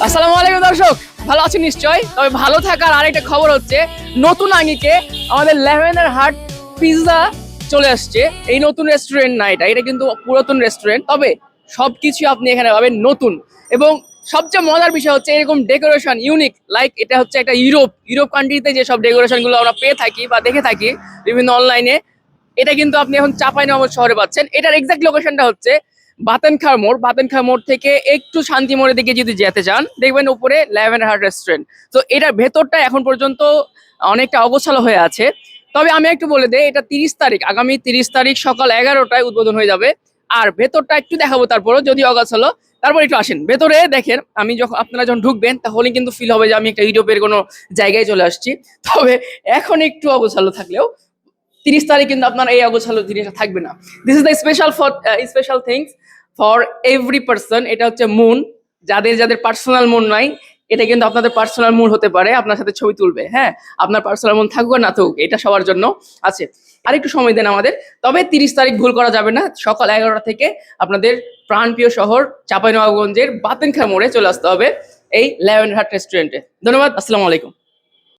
আসসালামু আলাইকুম দর্শক, ভালো আছেন নিশ্চয়। তবে ভালো থাকার আরেকটা খবর হচ্ছে নতুন আঙ্গিকে আমাদের ল্যাভেন্ডার হাট পিৎজা চলে আসছে। এই নতুন রেস্টুরেন্ট না, এটা কিন্তু পুরাতন রেস্টুরেন্ট, তবে সবকিছু আপনি এখানে পাবেন নতুন। এবং সবচেয়ে মজার বিষয় হচ্ছে এরকম ডেকোরেশন ইউনিক, লাইক এটা হচ্ছে একটা ইউরোপ কান্ট্রিতে যে সব ডেকোরেশন গুলো আমরা পেয়ে থাকি বা দেখে থাকি বিভিন্ন অনলাইনে, এটা কিন্তু আপনি এখন চাঁপাইনবাবগঞ্জ শহরে পাচ্ছেন। এটার এক্সাক্ট লোকেশনটা হচ্ছে বাতেনখার মোড় থেকে একটু শান্তি মোড়ের দিকে যদি যেতে চান, দেখবেন উপরে ল্যাভেন্ডার হার্ট রেস্টুরেন্ট। তো এটার ভেতরটা এখন পর্যন্ত অনেকটা অগোছালো হয়ে আছে। তবে আমি একটু বলে দেই, এটা 30 তারিখ, আগামী 30 তারিখ সকাল 11টায় উদ্বোধন হয়ে যাবে। আর ভেতরটা একটু দেখাবো, তারপরও যদি অগোছালো, তারপর একটু আসেন ভেতরে দেখেন। আপনারা যখন ঢুকবেন তখনই কিন্তু ফিল হবে যে আমি একটা ইউরোপের কোনো জায়গায় চলে আসছি। তবে এখন একটু অগোছালো থাকলেও 30 তারিখ কিন্তু আপনার এই অগোছালো জিনিসটা থাকবে না। This is the special things for every person. এটা হচ্ছে মুন, যাদের যাদের পার্সোনাল মুন নাই, এটা কিন্তু আপনাদের পার্সোনাল মুন হতে পারে, আপনার সাথে ছবি তুলবে। হ্যাঁ, আপনার পার্সোনাল মুন থাকুক আর না থাকুক, এটা সবার জন্য আছে। আরেকটু সময় দেন আমাদের। তবে 30 তারিখ ভুল করা যাবে না, সকাল 11টা থেকে আপনাদের প্রাণপ্রিয় শহর চাঁপাইনবাবগঞ্জের বাতেনখার মোড়ে চলে আসতে হবে এই ল্যাভেন্ডার হাট রেস্টুরেন্টে। ধন্যবাদ, আসসালামু আলাইকুম।